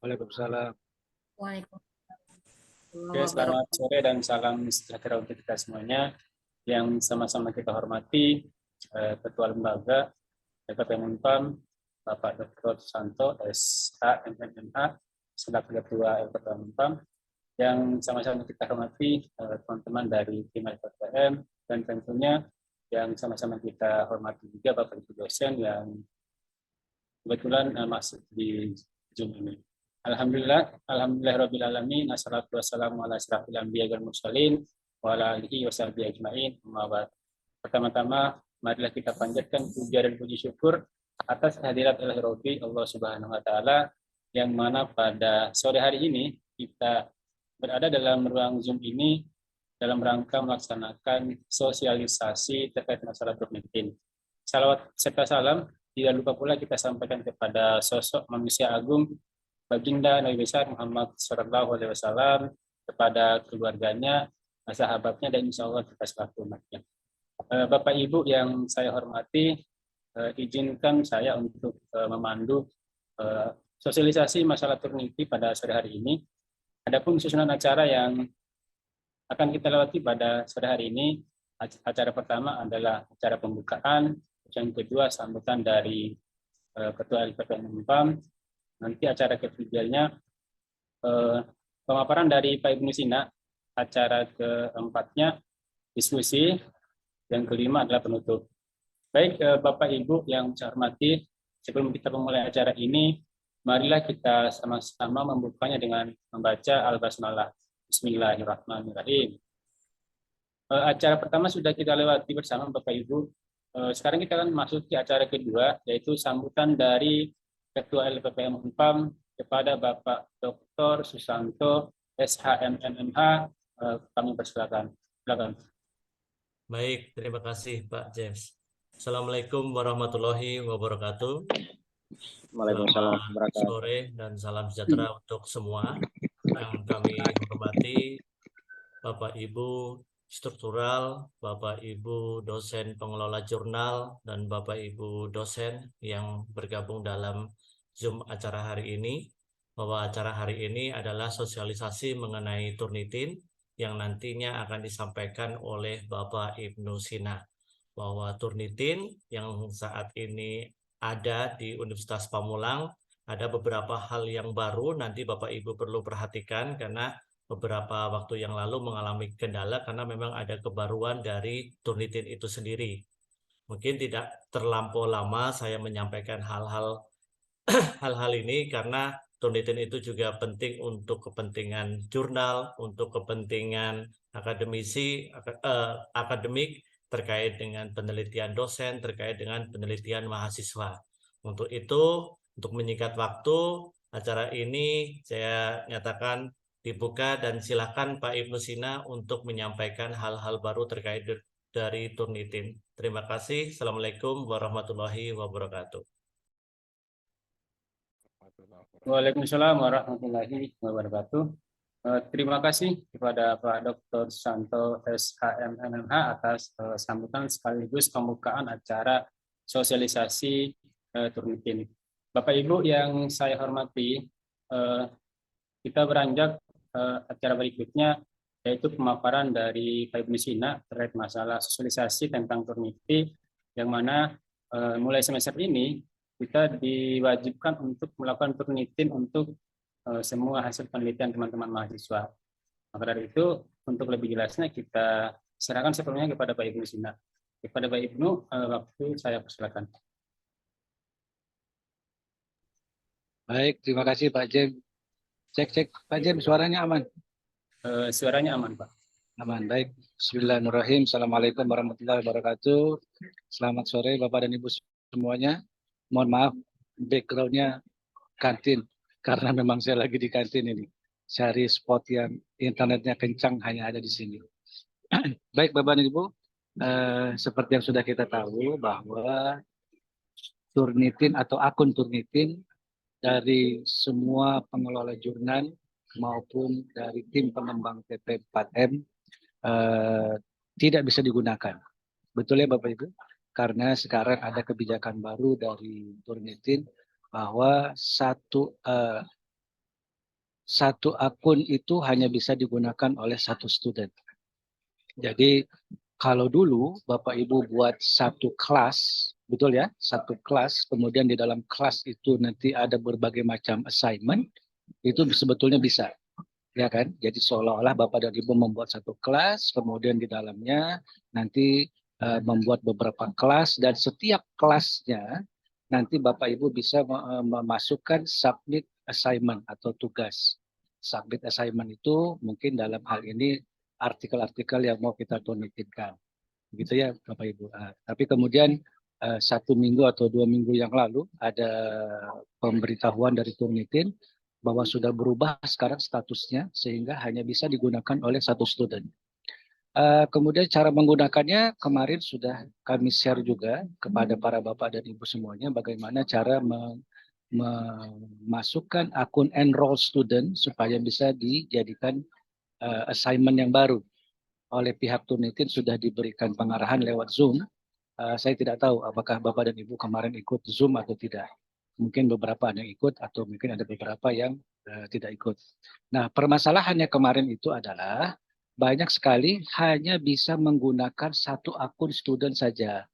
Waalaikumsalam. Oke, selamat sore dan salam sejahtera untuk kita semuanya yang sama-sama kita hormati Ketua Lembaga DPP Unpam Bapak Dr. Susanto SH MMMA selaku Ketua LPP Unpam, yang sama-sama kita hormati teman-teman dari tim LPPM, dan tentunya yang sama-sama kita hormati juga Bapak Ibu dosen yang kebetulan masuk di Zoom ini. Alhamdulillahirabbil alamin, assalatu wassalamu ala asyrafil anbiya wal mursalin wa ala alihi washabihi ajmain. Pertama-tama marilah kita panjatkan puja dan puji syukur atas hadirat ilahi Rabbi Allah Subhanahu wa taala, yang mana pada sore hari ini kita berada dalam ruang Zoom ini dalam rangka melaksanakan sosialisasi terkait masalah COVID-19. Salawat serta salam tidak lupa pula kita sampaikan kepada sosok manusia agung Baginda Nabi besar Muhammad Shallallahu Alaihi Wasallam, kepada keluarganya, sahabatnya, dan insya Allah kita selaku umatnya. Bapak Ibu yang saya hormati, izinkan saya untuk memandu sosialisasi masalah Turniti pada sore hari ini. Adapun susunan acara yang akan kita lewati pada sore hari ini, acara pertama adalah acara pembukaan, yang kedua sambutan dari Ketua LPP Unpam. Nanti acara ketiganya pemaparan dari Pak Ibnu Sina, acara keempatnya diskusi, yang kelima adalah penutup. Baik Bapak Ibu yang saya hormati, sebelum kita memulai acara ini, marilah kita sama-sama membukanya dengan membaca Al-Basmalah. Bismillahirrahmanirrahim. Acara pertama sudah kita lewati bersama Bapak Ibu. Sekarang kita akan masuk ke acara kedua, yaitu sambutan dari Ketua LPPM Unpam kepada Bapak Dr. Susanto SHMMMA. Kami persilakan. Silakan. Baik, terima kasih Pak James. Assalamualaikum warahmatullahi wabarakatuh. Waalaikumsalam. Selamat sore dan salam sejahtera untuk semua. Yang kami hormati Bapak Ibu struktural, Bapak Ibu dosen pengelola jurnal, dan Bapak Ibu dosen yang bergabung dalam Zoom acara hari ini, bahwa acara hari ini adalah sosialisasi mengenai Turnitin yang nantinya akan disampaikan oleh Bapak Ibnu Sina, bahwa Turnitin yang saat ini ada di Universitas Pamulang, ada beberapa hal yang baru nanti Bapak Ibu perlu perhatikan, karena beberapa waktu yang lalu mengalami kendala karena memang ada kebaruan dari Turnitin itu sendiri. Mungkin tidak terlampau lama saya menyampaikan hal-hal ini karena Turnitin itu juga penting untuk kepentingan jurnal, untuk kepentingan akademik terkait dengan penelitian dosen, terkait dengan penelitian mahasiswa. Untuk itu, untuk menyingkat waktu, acara ini saya nyatakan dibuka dan silakan Pak Ibnu Sina untuk menyampaikan hal-hal baru terkait dari Turnitin. Terima kasih. Assalamualaikum warahmatullahi wabarakatuh. Waalaikumsalam warahmatullahi wabarakatuh. Terima kasih kepada Pak Dr. Susanto SHMMMH atas sambutan sekaligus pembukaan acara sosialisasi Turnitin. Bapak Ibu yang saya hormati, kita beranjak acara berikutnya, yaitu pemaparan dari Pak Ibnu Sina terkait masalah sosialisasi tentang Turniti, yang mana mulai semester ini kita diwajibkan untuk melakukan Turnitin untuk semua hasil penelitian teman-teman mahasiswa. Maka dari itu, untuk lebih jelasnya kita serahkan sepenuhnya kepada Pak Ibnu Sina. Kepada Pak Ibnu, waktu saya persilakan. Baik, terima kasih Pak Jem. Cek, Pak Jem, suaranya aman? Suaranya aman, Pak. Aman, baik. Bismillahirrahmanirrahim. Assalamualaikum warahmatullahi wabarakatuh. Selamat sore Bapak dan Ibu semuanya. Mohon maaf, background-nya kantin, karena memang saya lagi di kantin ini. Cari spot yang internetnya kencang hanya ada di sini. Baik Bapak dan Ibu, seperti yang sudah kita tahu bahwa Turnitin atau akun Turnitin dari semua pengelola jurnal maupun dari tim pengembang TP4M tidak bisa digunakan. Betul ya Bapak Ibu? Karena sekarang ada kebijakan baru dari Turnitin bahwa satu satu akun itu hanya bisa digunakan oleh satu student. Jadi kalau dulu Bapak Ibu buat satu kelas, betul ya, satu kelas, kemudian di dalam kelas itu nanti ada berbagai macam assignment, itu sebetulnya bisa, ya kan? Jadi seolah-olah Bapak dan Ibu membuat satu kelas, kemudian di dalamnya nanti membuat beberapa kelas, dan setiap kelasnya nanti Bapak Ibu bisa memasukkan submit assignment atau tugas. Submit assignment itu mungkin dalam hal ini artikel-artikel yang mau kita donatinkan. Begitu ya Bapak Ibu. Tapi kemudian 1 minggu atau 2 minggu yang lalu ada pemberitahuan dari Turnitin bahwa sudah berubah sekarang statusnya sehingga hanya bisa digunakan oleh satu student. Kemudian cara menggunakannya kemarin sudah kami share juga kepada para Bapak dan Ibu semuanya bagaimana cara memasukkan akun enroll student supaya bisa dijadikan assignment yang baru. Oleh pihak Turnitin sudah diberikan pengarahan lewat Zoom. Saya tidak tahu apakah Bapak dan Ibu kemarin ikut Zoom atau tidak. Mungkin beberapa ada yang ikut atau mungkin ada beberapa yang tidak ikut. Nah, permasalahannya kemarin itu adalah banyak sekali hanya bisa menggunakan satu akun student saja.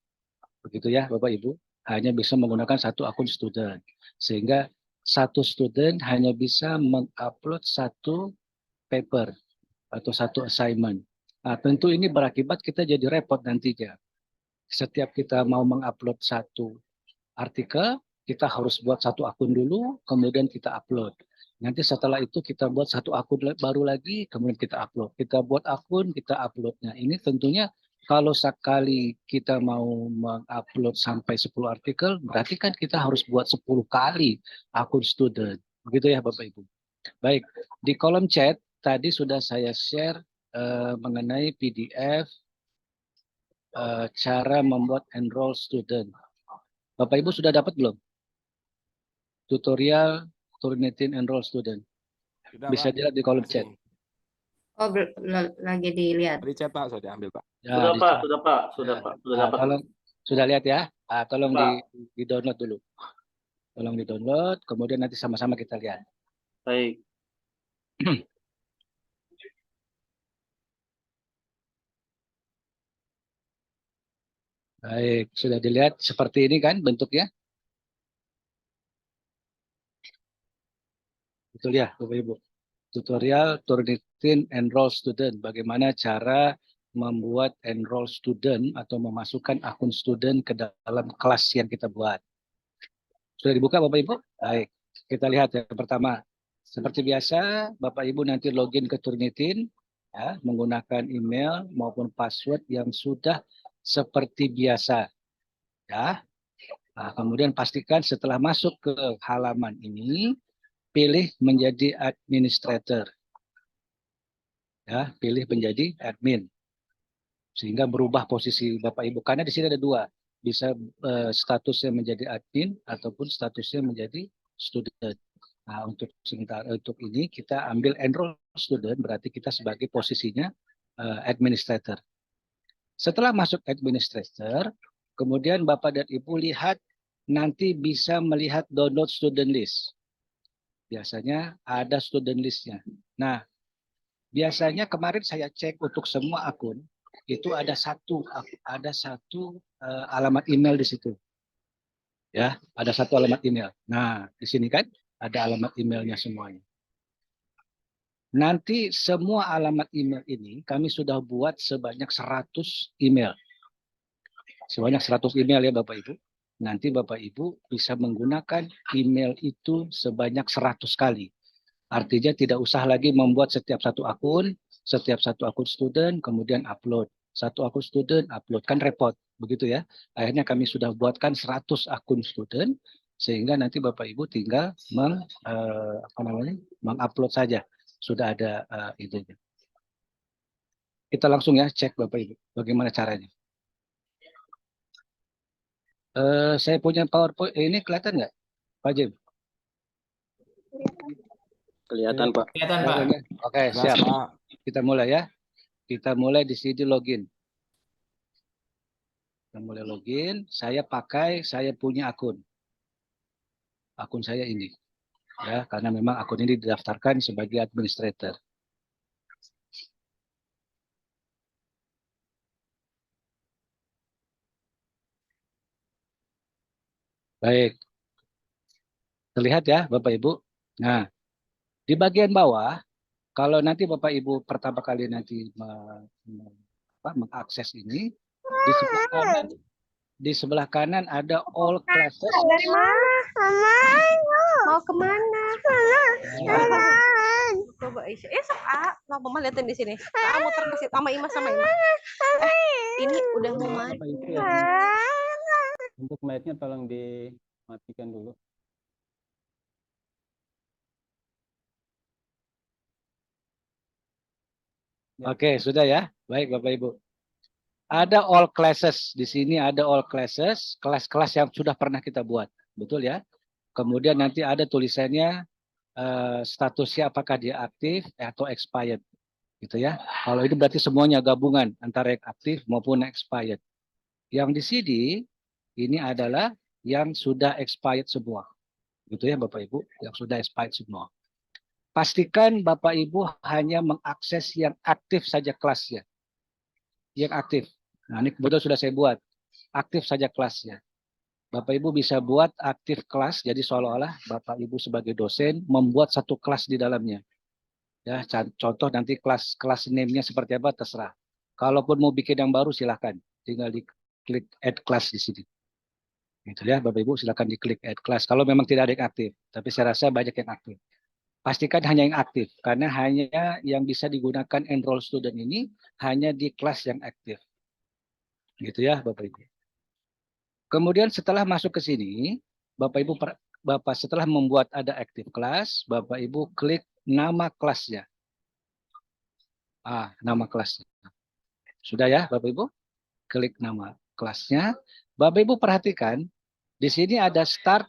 Begitu ya Bapak Ibu, hanya bisa menggunakan satu akun student. Sehingga satu student hanya bisa mengupload satu paper atau satu assignment. Nah, tentu ini berakibat kita jadi repot nantinya. Setiap kita mau mengupload satu artikel, kita harus buat satu akun dulu, kemudian kita upload. Nanti setelah itu kita buat satu akun baru lagi, kemudian kita upload. Kita buat akun, kita uploadnya. Ini tentunya kalau sekali kita mau mengupload sampai 10 artikel, berarti kan kita harus buat 10 kali akun student. Begitu ya Bapak Ibu. Baik, di kolom chat tadi sudah saya share mengenai PDF cara membuat enroll student. Bapak Ibu sudah dapat belum? Tutorial Turnitin enroll student. Sudah, Bisa Pak. dilihat di kolom chat. Oh, lagi dilihat. Di chat, Pak, sudah diambil, Pak. Ya, Sudah di Pak, chat. sudah Pak, sudah Ya. Pak, sudah dapat. Tolong, sudah lihat ya. Tolong Pak. di download dulu. Tolong di download, kemudian nanti sama-sama kita lihat. Baik. Baik, sudah dilihat seperti ini kan bentuknya? Betul ya, Bapak Ibu. Tutorial Turnitin enroll student. Bagaimana cara membuat enroll student atau memasukkan akun student ke dalam kelas yang kita buat. Sudah dibuka Bapak Ibu? Baik, kita lihat yang pertama. Seperti biasa, Bapak Ibu nanti login ke Turnitin ya, menggunakan email maupun password yang sudah seperti biasa. Ya. Nah, kemudian pastikan setelah masuk ke halaman ini, pilih menjadi administrator. Ya, pilih menjadi admin. Sehingga berubah posisi Bapak Ibu. Karena di sini ada dua. Bisa statusnya menjadi admin ataupun statusnya menjadi student. Nah, untuk sementara untuk ini kita ambil enroll student, berarti kita sebagai posisinya administrator. Setelah masuk administrator, kemudian Bapak dan Ibu lihat nanti bisa melihat download student list. Biasanya ada student listnya. Nah, biasanya kemarin saya cek untuk semua akun itu ada satu alamat email di situ. Ya, ada satu alamat email. Nah, di sini kan ada alamat emailnya semuanya. Nanti semua alamat email ini kami sudah buat sebanyak 100 email. Sebanyak 100 email ya Bapak Ibu. Nanti Bapak Ibu bisa menggunakan email itu sebanyak 100 kali. Artinya tidak usah lagi membuat setiap satu akun student, kemudian upload. Satu akun student, upload. Kan repot, begitu ya. Akhirnya kami sudah buatkan 100 akun student, sehingga nanti Bapak Ibu tinggal mengupload saja. Sudah ada itunya. Kita langsung ya cek Bapak Ibu, bagaimana caranya. Saya punya PowerPoint, ini kelihatan nggak, Pak Jim? Kelihatan Pak. Kelihatan Pak. Oke, Jelas, siap. Pak. Kita mulai ya. Kita mulai di sini login. Kita mulai login. Saya punya akun. Akun saya ini. Ya, karena memang akun ini didaftarkan sebagai administrator. Baik, terlihat ya Bapak Ibu. Nah, di bagian bawah, kalau nanti Bapak Ibu pertama kali nanti mengakses ini, di sebelah kanan ada all classes. Dari mana? Mau kemana? Coba Aisyah. Sok mau mama liatin di sini. Kamu muter ke situ sama Ima sama Ima. Ini udah mau Bapak mati. Ibu untuk mic-nya tolong dimatikan dulu. Oke, sudah ya. Baik Bapak Ibu. Ada all classes di sini, ada all classes, kelas-kelas yang sudah pernah kita buat, betul ya. Kemudian nanti ada tulisannya statusnya apakah dia aktif atau expired, gitu ya. Kalau ini berarti semuanya gabungan antara yang aktif maupun expired. Yang di sini ini adalah yang sudah expired semua, gitu ya Bapak Ibu, yang sudah expired semua. Pastikan Bapak Ibu hanya mengakses yang aktif saja kelasnya, yang aktif. Nah, ini kebetulan sudah saya buat. Aktif saja kelasnya. Bapak Ibu bisa buat aktif kelas, jadi seolah-olah Bapak Ibu sebagai dosen membuat satu kelas di dalamnya. Ya, contoh nanti kelas name-nya seperti apa terserah. Kalaupun mau bikin yang baru silahkan, tinggal diklik add class di sini. Gitu ya, Bapak Ibu silahkan diklik add class. Kalau memang tidak ada yang aktif, tapi saya rasa banyak yang aktif. Pastikan hanya yang aktif, karena hanya yang bisa digunakan enroll student ini hanya di kelas yang aktif. Gitu ya Bapak Ibu. Kemudian setelah masuk ke sini, Bapak setelah membuat ada active class, Bapak Ibu klik nama kelasnya. Nama kelasnya. Sudah ya Bapak Ibu? Klik nama kelasnya. Bapak Ibu perhatikan, di sini ada start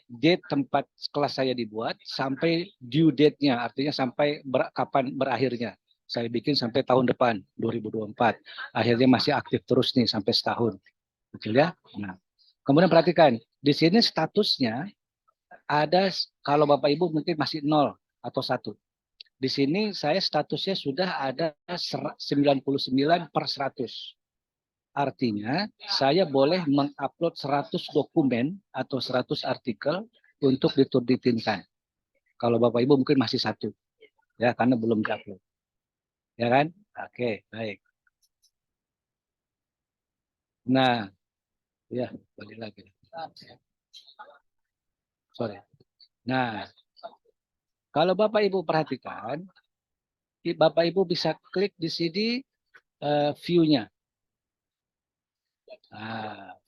date tempat kelas saya dibuat sampai due date-nya, artinya sampai kapan berakhirnya. Saya bikin sampai tahun depan 2024. Akhirnya masih aktif terus nih sampai setahun. Betul ya? Nah, kemudian perhatikan, di sini statusnya ada, kalau Bapak Ibu mungkin masih 0 atau 1. Di sini saya statusnya sudah ada 99/100. Artinya saya boleh mengupload 100 dokumen atau 100 artikel untuk diterbitinkan. Kalau Bapak Ibu mungkin masih 1. Ya, karena belum diupload. Ya kan? Oke, baik. Nah, ya, balik lagi. Sorry. Nah, kalau Bapak Ibu perhatikan, Bapak Ibu bisa klik di sini view-nya.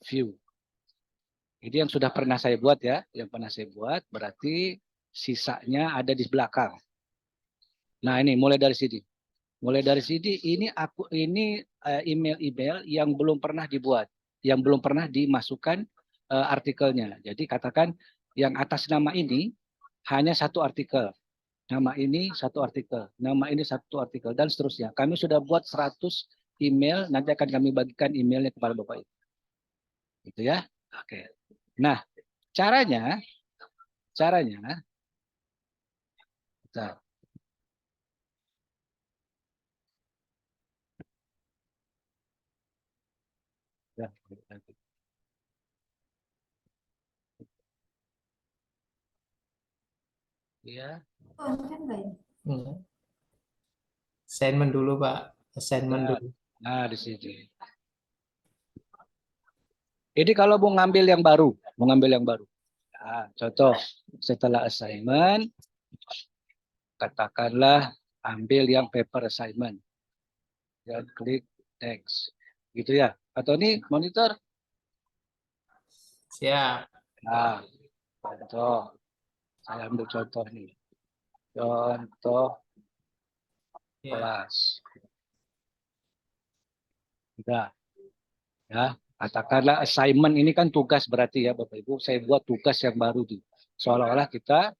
View. Ini yang sudah pernah saya buat ya, yang pernah saya buat berarti sisanya ada di belakang. Nah, ini mulai dari sini. Mulai dari sini ini email-email yang belum pernah dibuat, yang belum pernah dimasukkan artikelnya. Jadi katakan yang atas nama ini hanya satu artikel. Nama ini satu artikel, nama ini satu artikel, dan seterusnya. Kami sudah buat 100 email, nanti akan kami bagikan emailnya kepada Bapak Ibu. Gitu ya. Oke. Nah, caranya, bentar. Ya. Assignment dulu Pak, assignment dulu. Nah, di sini. Ini kalau mau ngambil yang baru, Nah, contoh setelah assignment, katakanlah ambil yang paper assignment. Dan klik next. Gitu ya. Atau ini monitor. Siap. Nah, contoh. Saya ambil contoh nih. Contoh kelas. Sudah. Ya, katakanlah assignment ini kan tugas berarti ya Bapak Ibu. Saya buat tugas yang baru di. Seolah-olah kita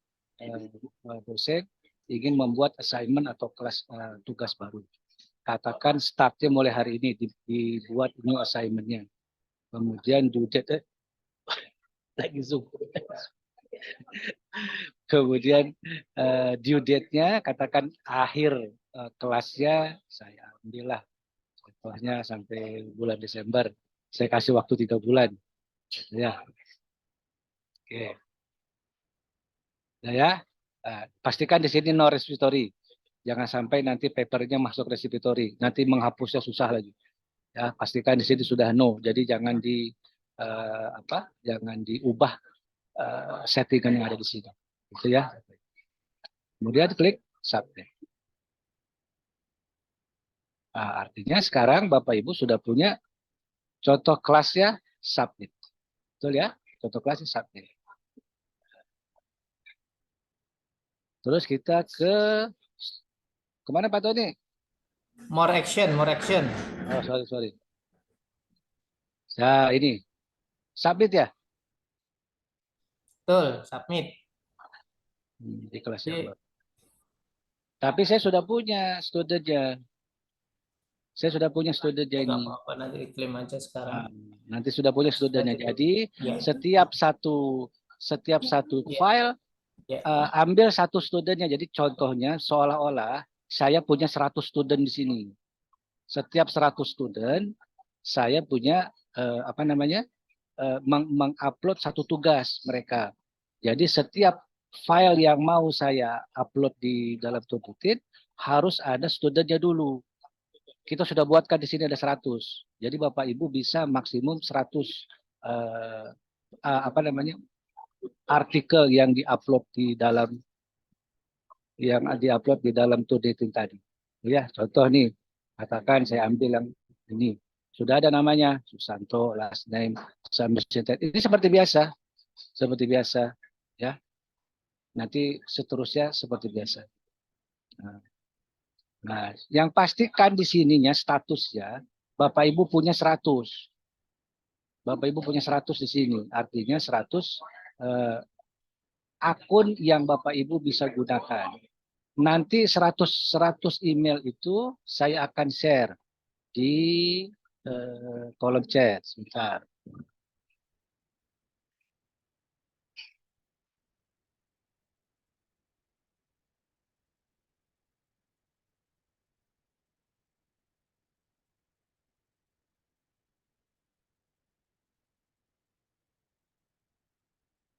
dosen ingin membuat assignment atau kelas tugas baru. Katakan startnya mulai hari ini dibuat new assignment-nya. Kemudian due date lagi Zoom. Kemudian due date-nya katakan akhir kelasnya saya ambillah contohnya sampai bulan Desember. Saya kasih waktu 3 bulan. Ya, oke. Nah, ya, pastikan di sini no repository. Jangan sampai nanti papernya masuk repository. Nanti menghapusnya susah lagi. Ya, pastikan di sini sudah no. Jadi jangan jangan diubah settingan yang ada di sini. Gitu ya. Kemudian klik submit. Nah, artinya sekarang Bapak Ibu sudah punya contoh kelasnya submit. Betul ya? Contoh kelasnya submit. Terus kita kemana Pak Tony? More action, more action. Oh, sorry. Nah, ini. Submit ya? Betul, submit. Di kelas yang Jadi, baru. Tapi saya sudah punya studentnya. Saya sudah punya studentnya nggak ini. apa-apa, nanti diklaim aja sekarang. Nanti sudah punya studentnya. Jadi Ya. setiap satu Ya. file Ya. ambil satu studentnya. Jadi contohnya seolah-olah saya punya 100 student di sini. Setiap 100 student saya punya mengupload satu tugas mereka. Jadi setiap file yang mau saya upload di dalam Tubutin harus ada studentnya dulu. Kita sudah buatkan di sini ada 100. Jadi Bapak Ibu bisa maksimum 100 artikel yang diupload di dalam Tubutin tadi. Ya, contoh nih, katakan saya ambil yang ini. Sudah ada namanya, Susanto, last name, ini seperti biasa. Ya. Nanti seterusnya seperti biasa. Nah, yang pastikan di sininya statusnya Bapak Ibu punya 100. Bapak Ibu punya 100 di sini. Artinya 100 akun yang Bapak Ibu bisa gunakan. Nanti 100 email itu saya akan share di kolom chat. Sebentar.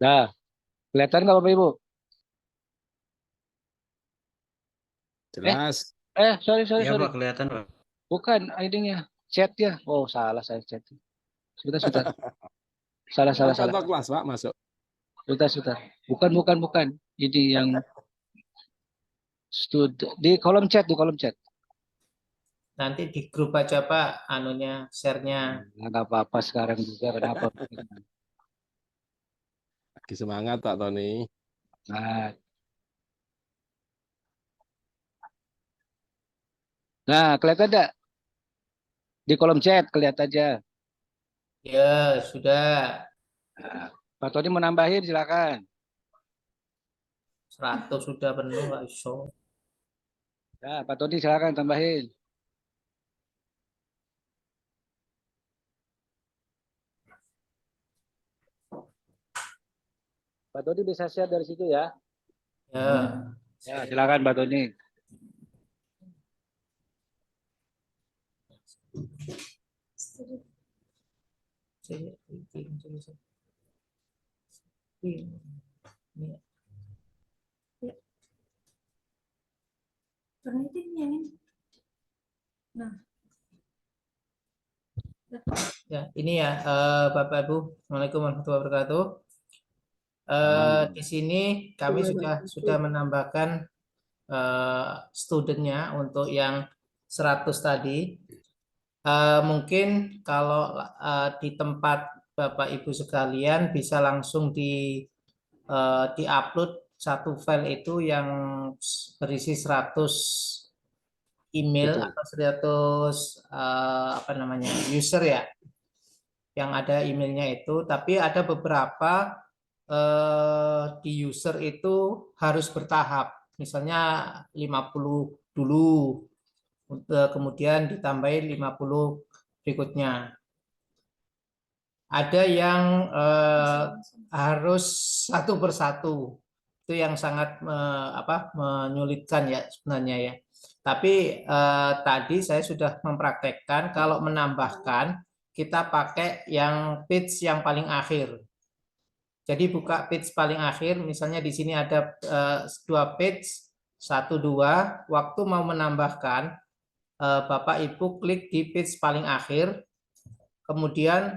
Nah, kelihatan nggak Bapak Ibu? Jelas. Sorry. Iya Pak, kelihatan Pak. Bukan ininya, chat-nya. Oh, salah saya chat. Sebentar. Salah. Contoh kelas, Pak, masuk. Sebentar. Bukan. Ini yang di kolom chat. Nanti di grup aja Pak, anunya, share-nya. Nggak apa-apa sekarang juga. Kenapa? Lagi semangat, Pak Tony. Nah, kelihatan enggak? Di kolom chat kelihatan aja. Ya, sudah. Nah, Pak Tony mau nambahin silakan. 100 sudah penuh, nggak iso. Nah, Pak Tony silakan tambahin. Pak Tony bisa share dari situ ya. Ya. Ya, silakan Pak Tony. Ya, ini ya Bapak Ibu, Assalamualaikum warahmatullahi wabarakatuh. Di sini kami sudah menambahkan studentnya untuk yang 100 tadi. Mungkin kalau di tempat Bapak Ibu sekalian bisa langsung di-upload satu file itu yang berisi 100 email. Betul. Atau 100 user ya, yang ada emailnya itu. Tapi ada beberapa di user itu harus bertahap. Misalnya 50 dulu, kemudian ditambahin 50 berikutnya. Ada yang harus satu persatu. Itu yang sangat menyulitkan ya sebenarnya ya. Tapi tadi saya sudah mempraktekkan kalau menambahkan kita pakai yang page yang paling akhir. Jadi buka page paling akhir, misalnya di sini ada 2 page, 1, 2. Waktu mau menambahkan, Bapak Ibu klik di page paling akhir, kemudian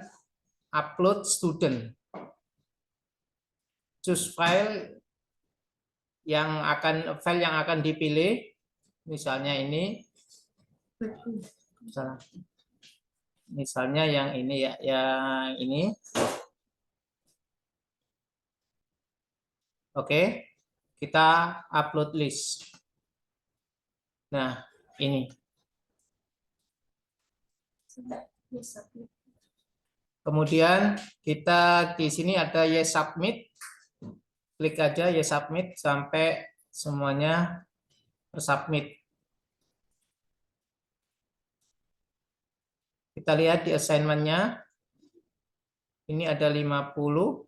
upload student. Choose file yang akan dipilih, misalnya ini, misalnya yang ini ya, yang ini. Oke, kita upload list. Nah, ini. Kemudian kita di sini ada yes submit. Klik aja yes submit sampai semuanya tersubmit. Kita lihat di assignment-nya. Ini ada 50.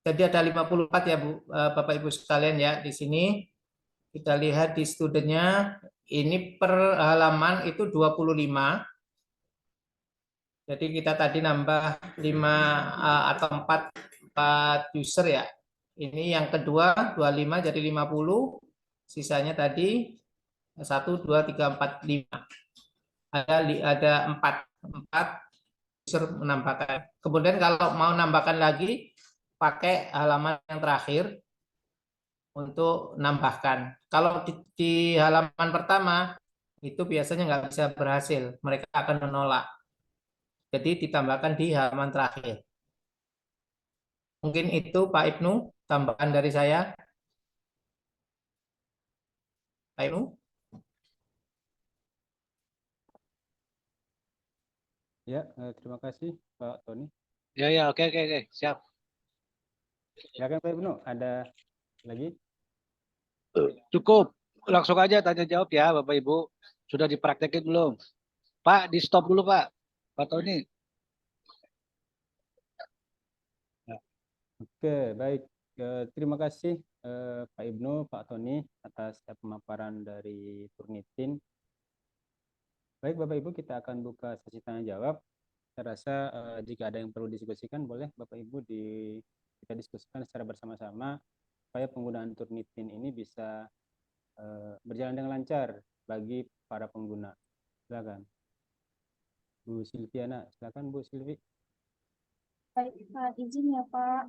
Jadi ada 54 ya Bu, Bapak Ibu sekalian ya di sini. Kita lihat di studentnya, ini per halaman itu 25. Jadi kita tadi nambah 5 atau 4 user ya. Ini yang kedua 25 jadi 50. Sisanya tadi 1, 2, 3, 4, 5. Ada 4 user menambahkan. Kemudian kalau mau nambahkan lagi, pakai halaman yang terakhir untuk nambahkan. Kalau di halaman pertama, itu biasanya nggak bisa berhasil. Mereka akan menolak. Jadi ditambahkan di halaman terakhir. Mungkin itu Pak Ibnu, tambahan dari saya. Pak Ibnu? Ya, terima kasih Pak Tony. Ya, oke, siap. Ya kan Pak Ibnu, ada lagi? Cukup. Langsung aja tanya jawab ya Bapak Ibu. Sudah dipraktekin belum? Pak, di stop dulu Pak. Pak Tony. Oke, baik. Terima kasih Pak Ibnu, Pak Tony atas pemaparan dari Turnitin. Baik Bapak Ibu, kita akan buka sesi tanya jawab. Saya rasa jika ada yang perlu diskusikan, boleh Bapak Ibu kita diskusikan secara bersama-sama supaya penggunaan Turnitin ini bisa berjalan dengan lancar bagi para pengguna. Silakan. Bu Silviana, silakan Bu Silvi. Baik, Pak, izin ya Pak,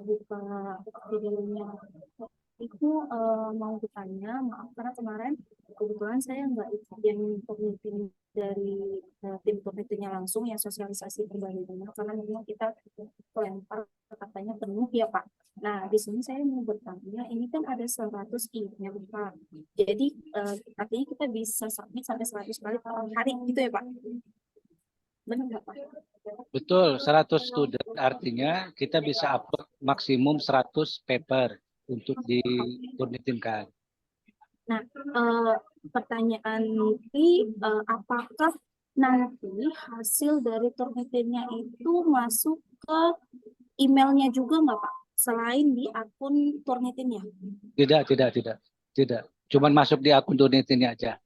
buka videonya. Itu mau bertanya, maaf karena kemarin kebetulan saya nggak ikut yang meeting dari tim Turnitinnya langsung yang sosialisasi perbandingan karena memang kita lempar katanya penuh ya Pak. Nah, di sini saya mau bertanya, ini kan ada 100 email Pak. Jadi artinya kita bisa submit sampai 100 kali per hari gitu ya Pak. Benar nggak Pak? Betul, 100 student artinya kita bisa upload maksimum 100 paper untuk diturnitinkan. Nah, pertanyaan ini apakah nanti hasil dari turnitinnya itu masuk ke emailnya juga nggak Pak? Selain di akun turnitinnya? Tidak. Cuman masuk di akun turnitinnya aja.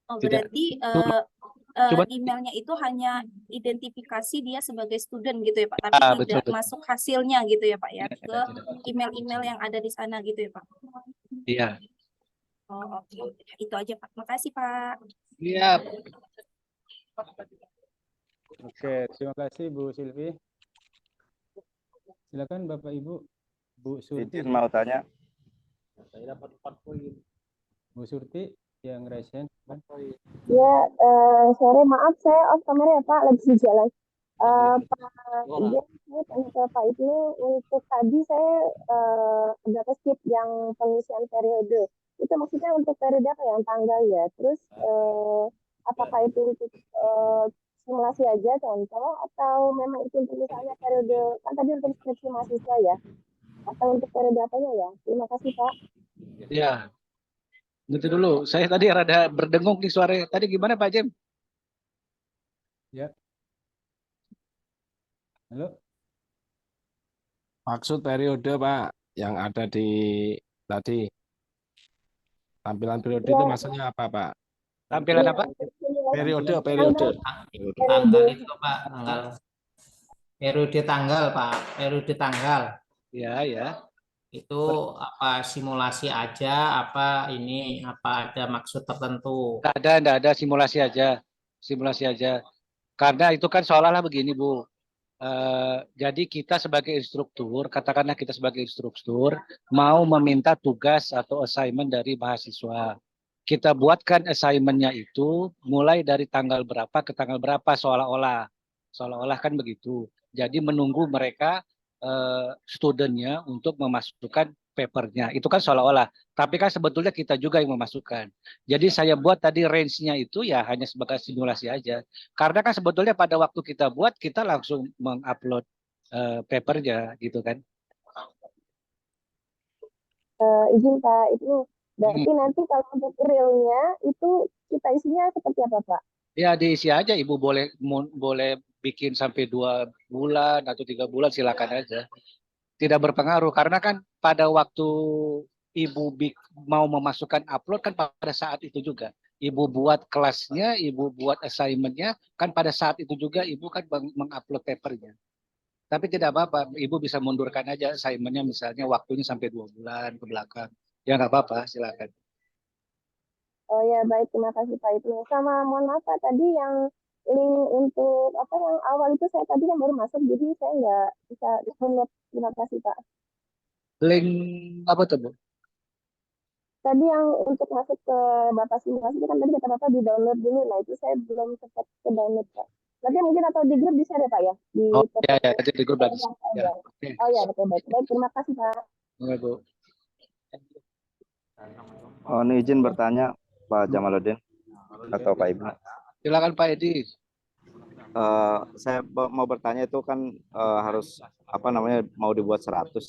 Oh, Tidak. berarti emailnya itu hanya identifikasi dia sebagai student gitu ya Pak, tapi tidak betul. masuk hasilnya gitu ya Pak ya, ke email-email yang ada di sana gitu ya Pak? Iya. Oh, oke. Itu aja Pak. Makasih Pak. Iya. Oke, terima kasih Bu Silvi. Silakan Bapak Ibu. Bu Surti. Izin mau tanya. Saya dapat 4 poin. Bu Surti yang resen. Ya, sore maaf saya off kamera ya Pak, lagi di jalan. Pak Ibu, saya tanya ke Pak Ibnu, untuk tadi saya dapat skip yang pengisian periode. Itu maksudnya untuk periode apa yang tanggal ya? Terus apakah itu untuk simulasi aja contoh, atau memang itu untuk misalnya periode, kan tadi untuk skripsi mahasiswa ya, atau untuk periode apanya ya? Terima kasih Pak. Ya, itu dulu. Saya tadi rada berdengung di suara. Tadi gimana Pak Jem? Ya. Halo. Maksud periode Pak yang ada di tadi. Tampilan periode Ya. itu maksudnya apa Pak? Tampilan Iya, apa? untuk simulasi Periode, tanggal, periode. Tanggal itu Pak, tanggal. Periode tanggal Pak, periode tanggal. Ya, ya. Itu apa simulasi aja, apa ini, apa ada maksud tertentu? Enggak ada simulasi aja. Simulasi aja. Karena itu kan seolah-olah begini, Bu. Jadi kita sebagai instruktur, katakanlah kita sebagai instruktur, mau meminta tugas atau assignment dari mahasiswa. Kita buatkan assignment-nya itu mulai dari tanggal berapa ke tanggal berapa seolah-olah. Seolah-olah kan begitu. Jadi menunggu mereka studentnya untuk memasukkan papernya. Itu kan seolah-olah. Tapi kan sebetulnya kita juga yang memasukkan. Jadi saya buat tadi range-nya itu ya hanya sebagai simulasi aja. Karena kan sebetulnya pada waktu kita buat, kita langsung mengupload papernya gitu kan. Izin Pak, itu berarti nanti kalau untuk realnya itu kita isinya seperti apa Pak? Ya diisi aja, Ibu boleh bikin sampai 2 bulan atau 3 bulan, silakan aja. Tidak berpengaruh karena kan pada waktu Ibu mau memasukkan upload kan pada saat itu juga. Ibu buat kelasnya, Ibu buat assignment-nya, kan pada saat itu juga Ibu kan mengupload papernya. Tapi tidak apa-apa, Ibu bisa mundurkan aja assignment-nya misalnya waktunya sampai 2 bulan ke belakang. Ya nggak apa-apa, silakan. Oh ya baik, terima kasih Pak Ibnu. Sama mohon maaf Pak, tadi yang link untuk apa yang awal itu saya tadi yang baru masuk, jadi saya nggak bisa download. Terima kasih Pak. Link apa tuh Bu? Tadi yang untuk masuk ke Bapak simulasi itu kan tadi kata Bapak di download dulu, nah itu saya belum sempat ke download Pak. Nanti mungkin atau di grup bisa deh Pak ya? Di Oh ya, nanti di grup lagi. Ya. Okay. Oh ya betul baik. Baik, terima kasih Pak. Ya, Bu. Oh, ini izin bertanya Pak Jamaluddin atau Pak Ibnu. Silakan Pak Edi. Saya mau bertanya itu kan harus apa namanya mau dibuat 100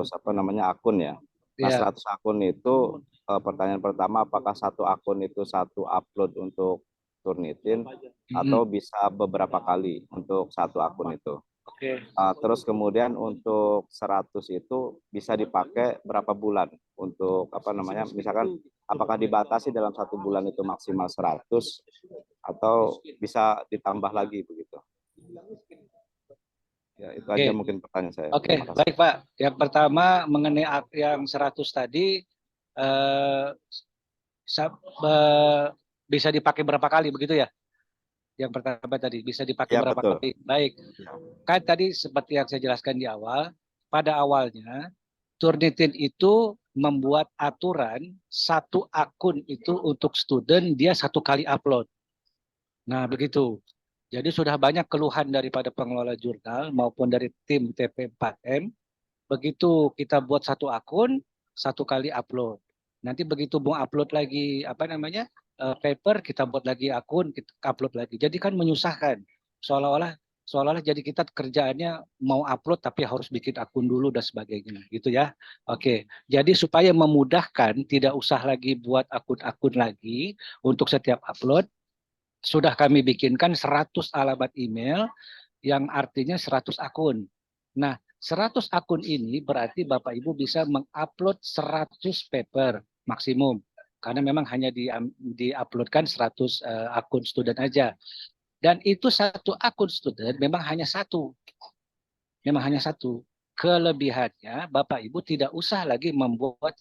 apa namanya akun ya. Nah, 100 akun itu pertanyaan pertama apakah satu akun itu satu upload untuk Turnitin atau bisa beberapa kali untuk satu akun itu. Oke. Terus kemudian untuk 100 itu bisa dipakai berapa bulan untuk apa namanya misalkan apakah dibatasi dalam 1 bulan itu maksimal 100 atau bisa ditambah lagi begitu. Ya, itu aja mungkin pertanyaan saya. Oke, baik Pak. Yang pertama mengenai yang 100 tadi bisa dipakai berapa kali begitu ya? Yang pertama tadi bisa dipakai berapa kali? Baik. Kan tadi seperti yang saya jelaskan di awal, pada awalnya Turnitin itu membuat aturan satu akun itu untuk student dia 1 kali upload. Nah, begitu. Jadi sudah banyak keluhan daripada pengelola jurnal maupun dari tim TP4M. Begitu kita buat 1 akun, 1 kali upload. Nanti begitu mau upload lagi paper, kita buat lagi akun, kita upload lagi. Jadi kan menyusahkan. Seolah-olah jadi kita kerjaannya mau upload tapi harus bikin akun dulu dan sebagainya, gitu ya. Oke. Jadi supaya memudahkan, tidak usah lagi buat akun-akun lagi untuk setiap upload, sudah kami bikinkan 100 alamat email yang artinya 100 akun. Nah, 100 akun ini berarti Bapak Ibu bisa mengupload 100 paper maksimum. Karena memang hanya di-uploadkan 100 akun student aja. Dan itu 1 akun student memang hanya 1. Memang hanya 1. Kelebihannya Bapak Ibu tidak usah lagi membuat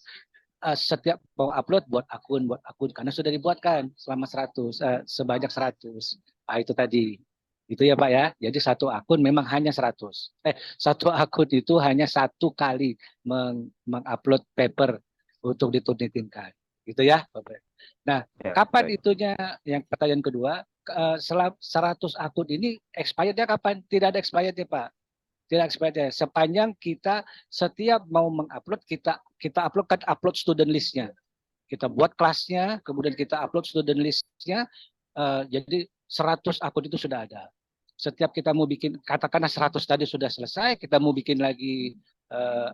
setiap mau upload buat akun karena sudah dibuatkan selama 100 sebanyak 100. Nah, itu tadi. Itu ya Pak ya. Jadi 1 akun memang hanya 100. 1 akun itu hanya 1 kali mengupload paper untuk diturnitinkan. Gitu ya, Bapak. Nah, kapan itunya yang pertanyaan kedua, 100 akun ini expirednya kapan? Tidak ada expirednya Pak. Tidak expired. Sepanjang kita setiap mau mengupload kita upload student listnya. Kita buat kelasnya, kemudian kita upload student listnya. Jadi 100 akun itu sudah ada. Setiap kita mau bikin, katakanlah 100 tadi sudah selesai, kita mau bikin lagi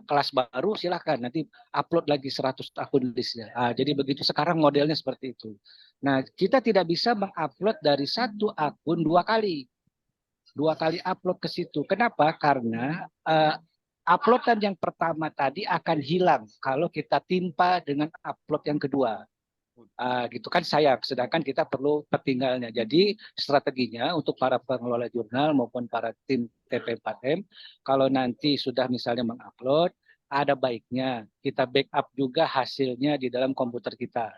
kelas baru, silahkan nanti upload lagi 100 akun listnya. Jadi begitu sekarang modelnya seperti itu. Nah, kita tidak bisa mengupload dari satu akun 2 kali. 2 kali upload ke situ. Kenapa? Karena uploadan yang pertama tadi akan hilang kalau kita timpa dengan upload yang kedua. Gitu kan sayang, sedangkan kita perlu tertinggalnya. Jadi strateginya untuk para pengelola jurnal maupun para tim TP4M, kalau nanti sudah misalnya mengupload, ada baiknya kita backup juga hasilnya di dalam komputer kita.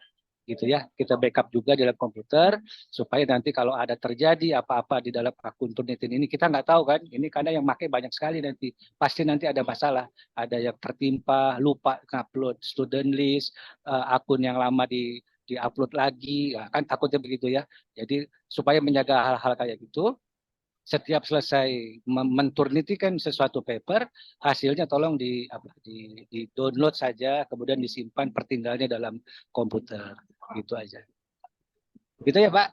Gitu ya, kita backup juga di dalam komputer supaya nanti kalau ada terjadi apa-apa di dalam akun Turnitin ini, kita nggak tahu kan, ini karena yang pakai banyak sekali nanti, pasti nanti ada masalah, ada yang tertimpa, lupa ngupload student list, akun yang lama di-upload lagi, kan takutnya begitu ya. Jadi supaya menjaga hal-hal kayak gitu, setiap selesai menturnitikan sesuatu paper, hasilnya tolong di download saja, kemudian disimpan pertinggalnya dalam komputer, gitu aja. Gitu ya Pak,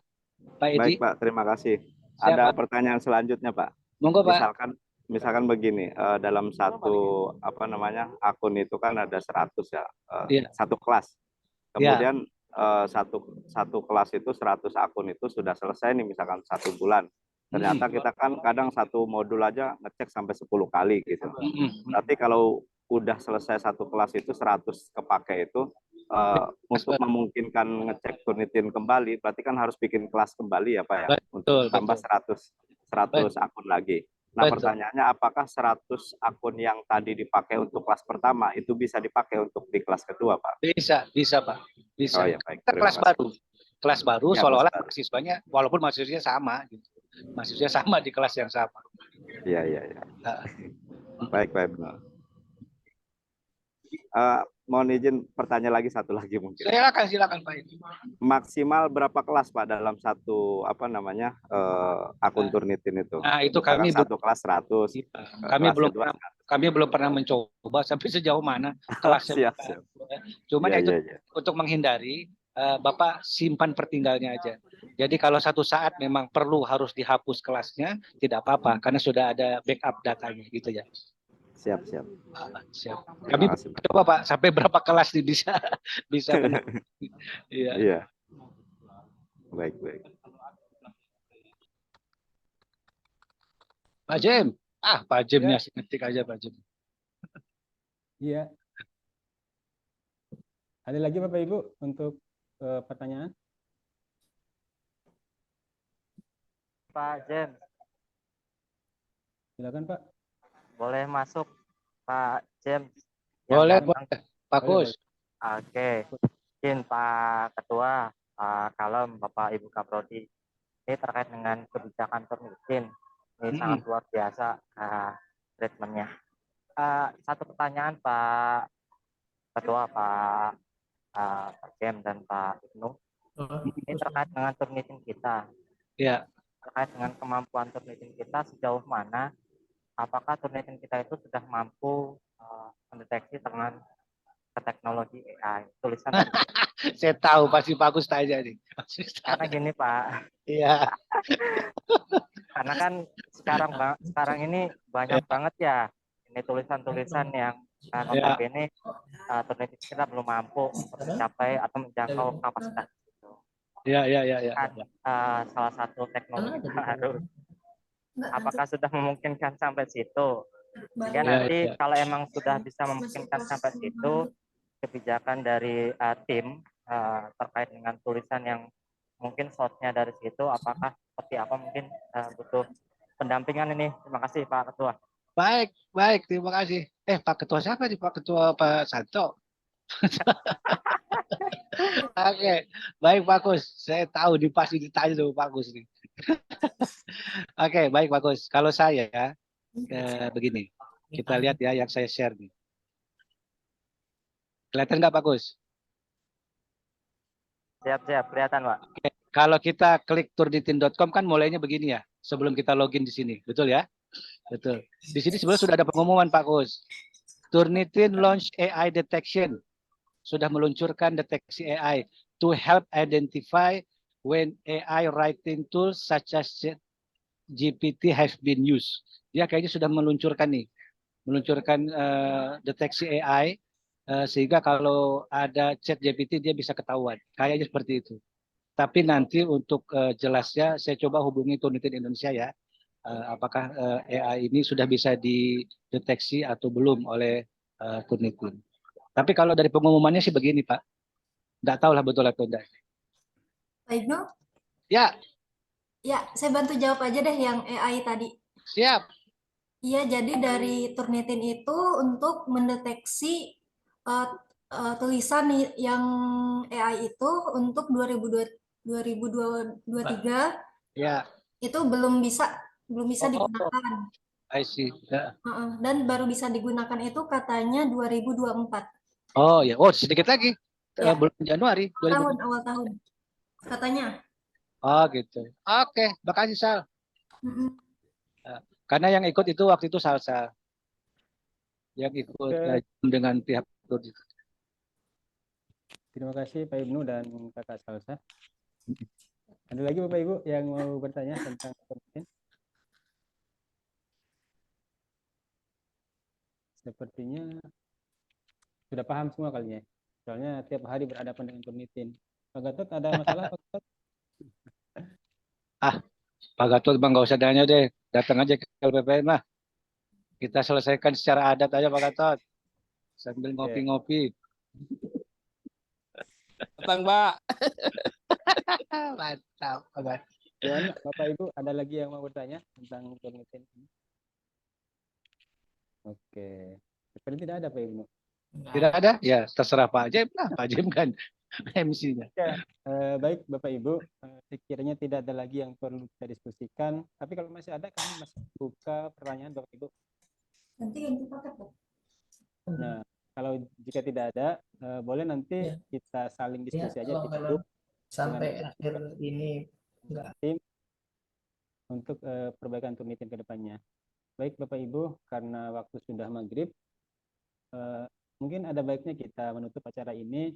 Pak Edi. Baik Pak, terima kasih. Siap, Ada Pak. pertanyaan selanjutnya Pak. Monggo Pak. Misalkan begini, dalam satu akun itu kan ada 100 ya, satu kelas. Kemudian satu kelas itu 100 akun itu sudah selesai nih, misalkan 1 bulan. Ternyata kita kan kadang satu modul aja ngecek sampai 10 kali gitu. Berarti kalau udah selesai satu kelas itu 100 kepake itu, untuk memungkinkan ngecek Turnitin kembali, berarti kan harus bikin kelas kembali ya Pak ya, untuk tambah 100 akun lagi. Nah pertanyaannya, apakah 100 akun yang tadi dipakai untuk kelas pertama itu bisa dipakai untuk di kelas kedua Pak? Bisa Pak, bisa. Oh, ya, baik. Kita kelas baru Ya, seolah-olah mahasiswanya, walaupun mahasiswanya sama gitu. Mahasiswanya sama di kelas yang sama. Iya. Baik Pak Ibnu. Mohon izin pertanyaan lagi, satu lagi mungkin. Silakan Pak Ibnu. Maksimal berapa kelas Pak dalam satu akun Turnitin itu? Nah, itu kami satu kelas 100. Kami belum pernah mencoba sampai sejauh mana kelasnya. Siap. Cuman untuk menghindari, Bapak simpan pertinggalnya aja. Jadi kalau satu saat memang perlu harus dihapus kelasnya, tidak apa-apa karena sudah ada backup datanya gitu ya. Siap. Kami coba Pak sampai berapa kelas nih bisa Iya. Baik. Pak Jem. Pak Jem nih asik ngetik aja Pak Jem. Iya. Ada lagi Bapak Ibu untuk pertanyaan? Pak Jem. Silakan Pak. Boleh masuk Pak Jem? Boleh. Pak Kus. Oke. Izin Pak Ketua, Pak Kalem, Bapak Ibu Kaprodi. Ini terkait dengan kebijakan Turnitin. Ini sangat luar biasa treatmentnya. Satu pertanyaan Pak Ketua, Pak Jem dan Pak Ibnu. Ini terkait dengan Turnitin kita. Ya. Terkait dengan kemampuan Turnitin kita sejauh mana, apakah Turnitin kita itu sudah mampu mendeteksi dengan teknologi AI tulisan? Saya tahu pasti Pak Gus tanya nih. Karena gini Pak. Iya. Karena kan sekarang ini banyak banget ya ini tulisan-tulisan yang notabene Turnitin kita belum mampu mencapai atau menjangkau kapasitas itu. Iya. Salah satu teknologi baru. Apakah sudah memungkinkan sampai situ? Ya nanti kalau emang sudah bisa memungkinkan sampai situ, kebijakan dari tim terkait dengan tulisan yang mungkin source-nya dari situ, apakah seperti apa, mungkin butuh pendampingan ini. Terima kasih Pak Ketua. Baik, terima kasih. Pak Ketua siapa nih? Pak Ketua Pak Santo. Oke, baik Pak Gus. Saya tahu pasti ditanya dulu Pak Gus nih. Oke, baik Pak Gus. Kalau saya begini, kita lihat ya yang saya share nih. Kelihatan nggak Pak Gus? Siap, kelihatan Pak. Oke. Kalau kita klik turnitin.com kan mulainya begini ya, sebelum kita login di sini, betul ya? Betul. Di sini sebenarnya sudah ada pengumuman Pak Gus. Turnitin launch AI detection. Sudah meluncurkan deteksi AI to help identify when AI writing tools such as GPT have been used. Dia kayaknya sudah meluncurkan deteksi AI sehingga kalau ada chat GPT dia bisa ketahuan. Kayaknya seperti itu. Tapi nanti untuk jelasnya saya coba hubungi Turnitin Indonesia ya. Apakah AI ini sudah bisa dideteksi atau belum oleh Turnitin. Tapi kalau dari pengumumannya sih begini Pak. Nggak tahu lah betul atau enggak. Pak Ibnu? Ya. Ya, saya bantu jawab aja deh yang AI tadi. Siap. Iya, jadi dari Turnitin itu untuk mendeteksi tulisan yang AI itu untuk 2023 ya. Itu belum bisa digunakan. I see. Ya. Dan baru bisa digunakan itu katanya 2024. Oh ya, sedikit lagi. Ya. Bulan Januari. Awal tahun. Katanya. Oh gitu. Oke, makasih Sal. Karena yang ikut itu waktu itu Salsa. Yang ikut dengan pihak itu. Terima kasih Pak Ibnu dan Kakak Salsa. Ada lagi Bapak Ibu yang mau bertanya tentang Turnitin? Sepertinya sudah paham semua kalinya. Soalnya tiap hari berhadapan dengan Turnitin. Pak Gatot ada masalah Pak Gatot? Pak Gatot bang nggak usah tanya deh. Datang aja ke LPPM lah. Kita selesaikan secara adat aja Pak Gatot. Sambil ngopi-ngopi. Datang Pak. Mantap. Dan Bapak Ibu ada lagi yang mau bertanya tentang Turnitin? Oke. Seperti tidak ada Pak Ibnu. Tidak ada? Ya terserah Pak Jem lah. Pak Jem kan MC-nya. Ya, baik Bapak Ibu, sekiranya tidak ada lagi yang perlu kita diskusikan. Tapi kalau masih ada, kami masih buka pertanyaan Bapak Ibu. Nanti ganti paket Pak. Nah, kalau jika tidak ada, boleh nanti kita saling diskusi aja di grup sampai akhir ini tim untuk perbaikan Turnitin ke depannya. Baik Bapak Ibu, karena waktu sudah maghrib, mungkin ada baiknya kita menutup acara ini.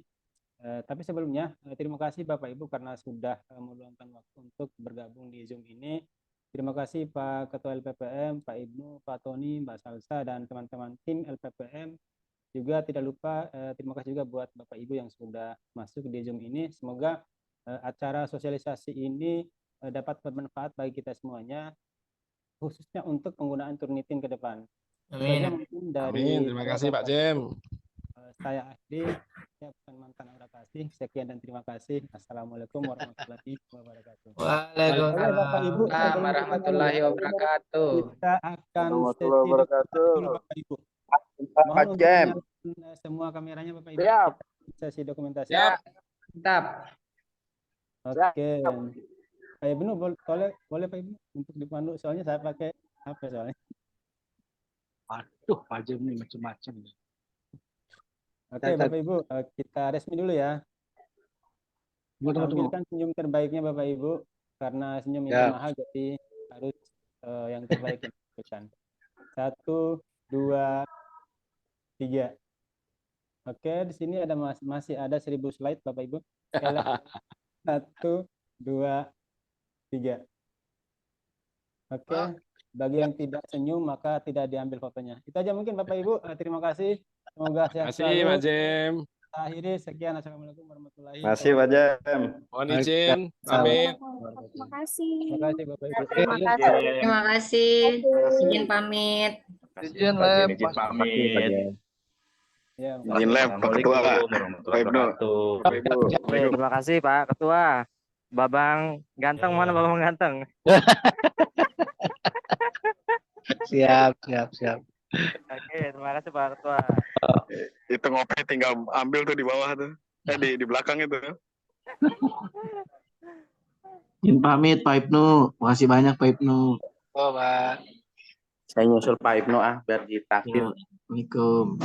Tapi sebelumnya, terima kasih Bapak Ibu karena sudah meluangkan waktu untuk bergabung di Zoom ini. Terima kasih Pak Ketua LPPM, Pak Ibnu, Pak Tony, Mbak Salsa, dan teman-teman tim LPPM. Juga tidak lupa, terima kasih juga buat Bapak Ibu yang sudah masuk di Zoom ini. Semoga acara sosialisasi ini dapat bermanfaat bagi kita semuanya, khususnya untuk penggunaan Turnitin ke depan. Amin. Amin. Terima kasih Pak Jem. Saya Ahdi, saya bukan mantan Aura Kasih. Sekian dan terima kasih. Assalamualaikum warahmatullahi wabarakatuh. Waalaikumsalam warahmatullahi wabarakatuh. Kita akan sesi Bapak Ibu. Mohon untuk menyalakan semua kameranya Bapak Ibu. Sesi dokumentasi. Ya, mantap. Oke. Pak Ibnu boleh Pak Ibnu untuk dipandu, soalnya saya pakai HP soalnya. Aduh, Pak Jem ini macam-macam. Oke, Bapak Ibu, kita resmi dulu ya. Tampilkan senyum terbaiknya Bapak Ibu, karena senyum itu mahal, jadi harus yang terbaik yang diberikan. 1, 2, 3. Oke, di sini ada masih ada 1000 slide Bapak Ibu. 1, 2, 3. Oke, bagi yang tidak senyum maka tidak diambil fotonya. Itu aja mungkin Bapak Ibu. Terima kasih. Semoga sehat selalu. Terima kasih Pak Jem. Akhiri sekian. Assalamualaikum warahmatullahi wabarakatuh. Masih Pak Jem. Mohon izin. Pamit. Terima kasih. Terima kasih Bapak Ibu. Terima kasih. Izin pamit. Izin lab. Pamit. Ya, Izin lab Pak Ketua. Pak Ibnu. Terima kasih Pak Ketua. Babang ganteng, mana Babang ganteng? Siap. Oke, terima kasih Pak Ketua. Itu ngopi tinggal ambil tuh di bawah tuh. Di belakang itu. Izin pamit Pak Ibnu. Makasih banyak Pak Ibnu. Oh, Pak. Saya nyusul Pak Ibnu biar ditraktir. Assalamualaikum.